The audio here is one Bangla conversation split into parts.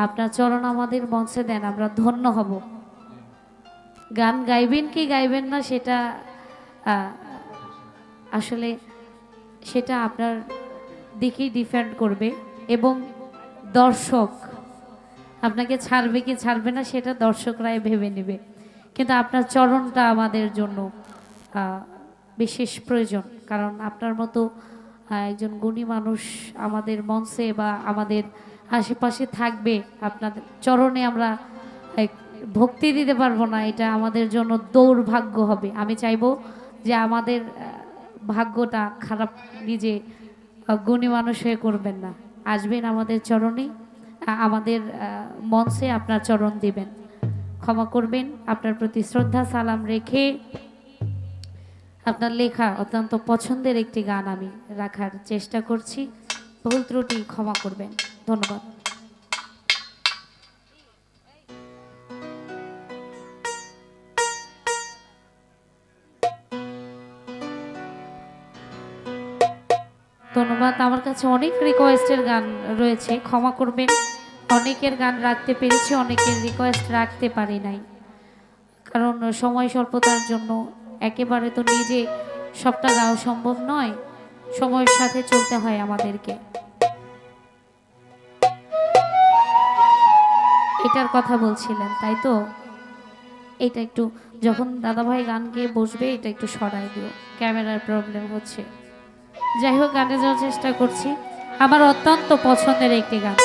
আপনার চরণ আমাদের মঞ্চে দেন, আমরা ধন্য হব। গান গাইবেন কি গাইবেন না সেটা আহ, আসলে সেটা আপনার দিকেই ডিপেন্ড করবে, এবং দর্শক আপনাকে ছাড়বে কি ছাড়বে না সেটা দর্শকরাই ভেবে নেবে। কিন্তু আপনার চরণটা আমাদের জন্য আহ, বিশেষ প্রয়োজন, কারণ আপনার মতো একজন গুণী মানুষ আমাদের মঞ্চে বা আমাদের আশেপাশে থাকবে, আপনার চরণে আমরা এক ভক্তি দিতে পারবো না, এটা আমাদের জন্য দৌর্ভাগ্য হবে। আমি চাইবো যে আমাদের ভাগ্যটা খারাপ নিজে গুণী মানুষ হয়ে করবেন না, আসবেন আমাদের চরণে, আমাদের মঞ্চে আপনার চরণ দিবেন। ক্ষমা করবেন, আপনার প্রতি শ্রদ্ধা সালাম রেখে আপনার লেখা অত্যন্ত পছন্দের একটি গান আমি রাখার চেষ্টা করছি। ভুল ত্রুটি ক্ষমা করবেন, ধন্যবাদ। ধন্যবাদ। আমার কাছে অনেক রিকোয়েস্টের গান রয়েছে, ক্ষমা করবেন। অনেকের গান রাখতে পেরেছি, অনেকের রিকোয়েস্ট রাখতে পারি নাই, কারণ সময় স্বল্পতার জন্য একেবারে তো নিজে সবটা গাওয়া সম্ভব নয়, সময়ের সাথে চলতে হয় আমাদেরকে। এটার কথা বলছিলেন তাই তো? এটা একটু, যখন দাদাভাই গান গেয়ে বসবে এটা একটু সরাই দিও, ক্যামেরার প্রবলেম হচ্ছে। যাই হোক, গানে যাওয়ার চেষ্টা করছি। আমার অত্যন্ত পছন্দের একটি গান,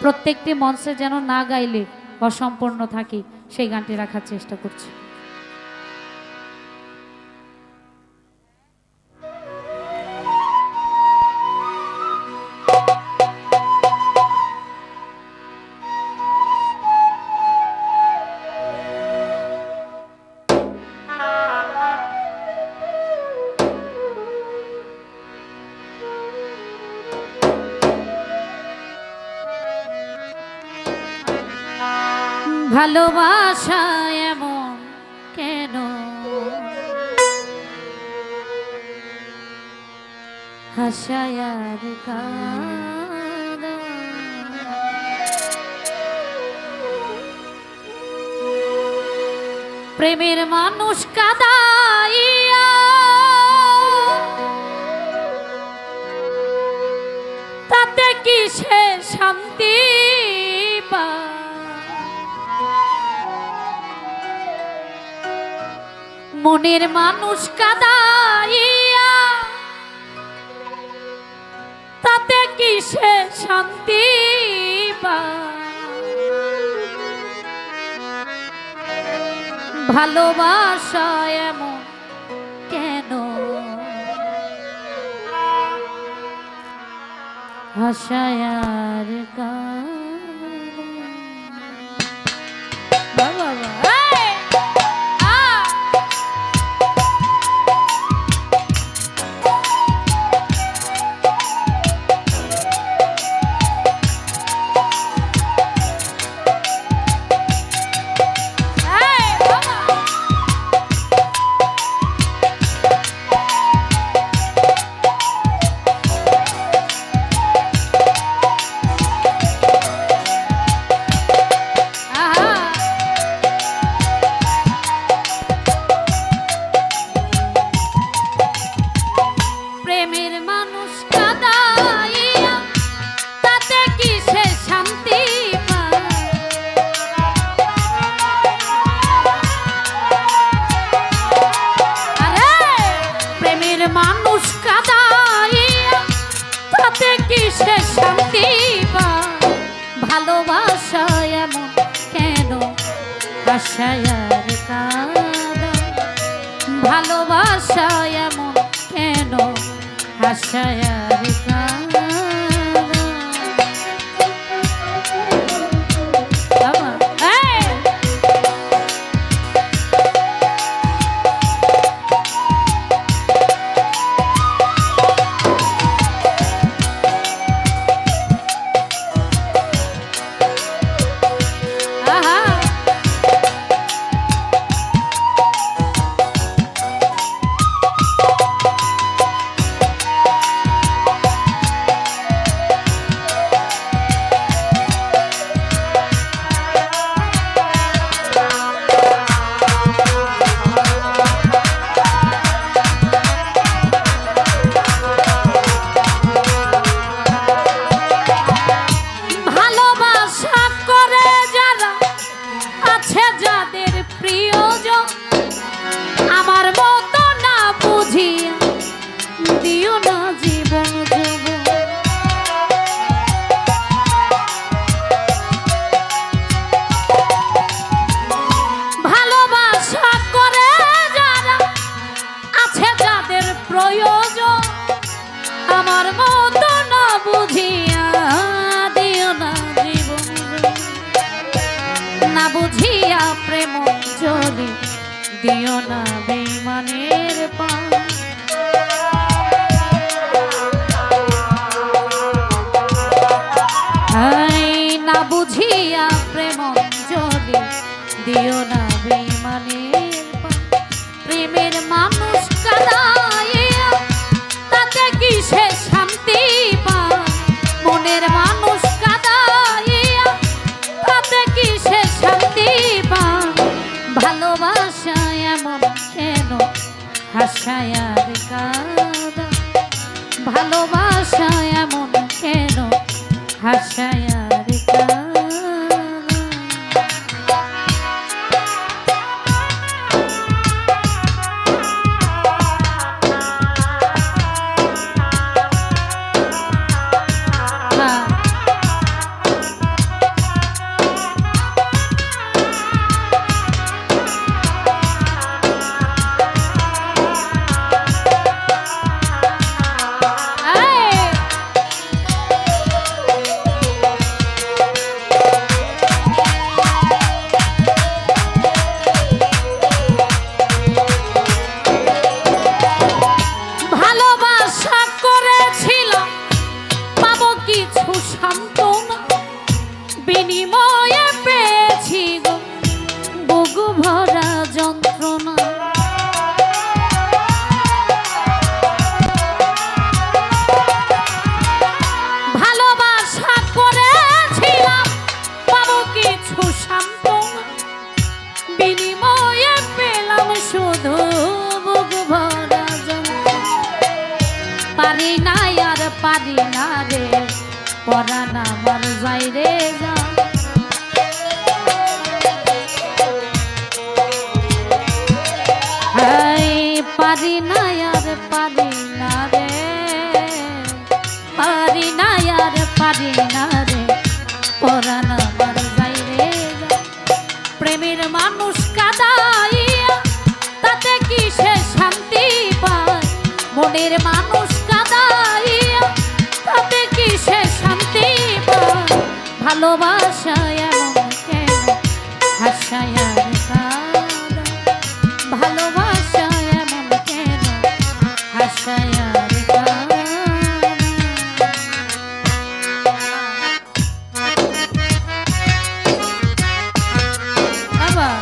প্রত্যেকটি মঞ্চে যেন না গাইলে অসম্পূর্ণ থাকি, সেই গানটি রাখার চেষ্টা করছি। ভালোবাসা এমন কেন, হাসায়ার কাঁদা, প্রেমের মানুষ কাদাইয়া তাতে কি সে শান্তি পায়? মনের মানুষ কাদাইয়া তাতে কি সে শান্তি পায়? ভালোবাসা এমন কেন, হাসায়ার বাবা। মানুষ কাদাইয়া তাতে কি সে শান্তি পায়? ভালোবাসা এমন কেন, হাসায়ার কাঁদা। ভালোবাসা এমন কেন, হাসায়ার কাঁদা। বুঝিয়া প্রেম জলে দিও না বেঈমানের পান। না বুঝিয়া প্রেম জলে দিও না বেঈমানের পান। প্রেমের মানুষ কাঁদাইয়া তাতে কিসে শান্তি পায়? মনের মানুষ কাঁদাইয়া তাতে কিসে শান্তি পায়? ভালোবাসা এমন কেন হাসায় আর কাঁদা? ভালোবাসা এমন কেন হাসায় আর কাঁদা? বিনিময়ে পেয়েছি গো বুক ভরা যন্ত্রণা। ভালোবাসা করেছিলাম পাবো কিছু সান্ত্বনা, বিনিময়ে পেলাম শুধু বুক ভরা যন্ত্রণা। পারি না আর পারি না রে পরাণ আমার যাই রে যা। পারি না আর পারি না রে, পারি না আর পারি না রে পরাণ আমার যাই রে যা। প্রেমের মানুষ কাঁদাইয়া তাতে কিসে শান্তি পায়? মনের মানুষ কাঁদাইয়া তাতে কিসে শান্তি পায়? ভালোবাসা এমন কেন হাসায় আর কাঁদা? ভালোবাসা এমন কেন হাসায় আর কাঁদা? আবার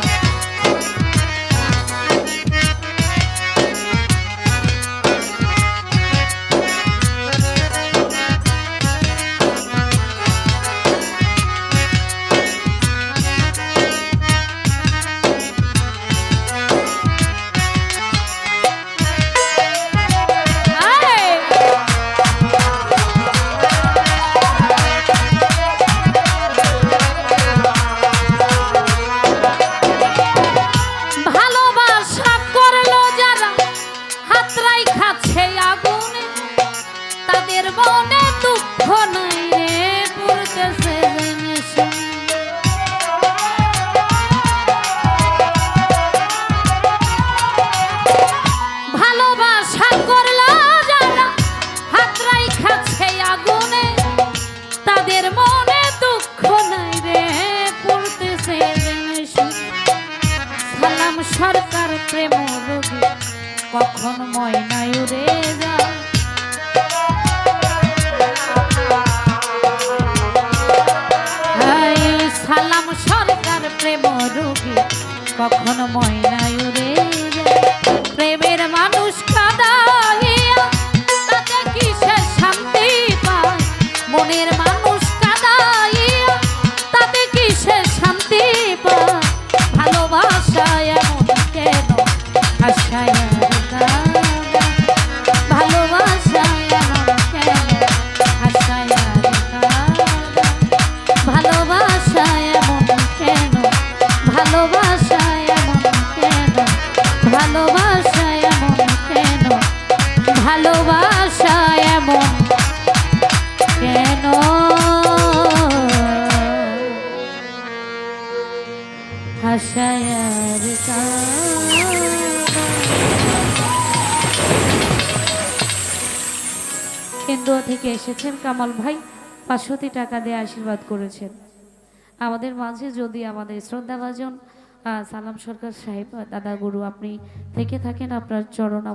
সরকার প্রেম রোগী কখন ময়নায় উড়ে যায়। সালাম সরকার প্রেম রোগী কখন ময়নায় উড়ে যায়। প্রেমের মানুষ কাঁদাইয়া তাতে কিসে শান্তি পায়? মনের মানুষ কাঁদাইয়া তাতে কিসে শান্তি পায়? ভালোবাসা এমন কেন হাসায় আর কাঁদা? ভালোবাসা এমন কেন হাসায় আর কাঁদা? ভালোবাসা এমন কেন, ভালোবাসা এমন কেন, ভালোবাসা এমন কেন, ভালোবাসা এমন কেন হাসায় আর কাঁদা? কেন্দ্র থেকে এসেছেন কামাল ভাই, 500 টাকা দিয়ে আশীর্বাদ করেছেন। আমাদের মাঝে যদি আমাদের শ্রদ্ধাভাজন সালাম সরকার সাহেব দাদা গুরু আপনি থেকে থাকেন, আপনার চরণ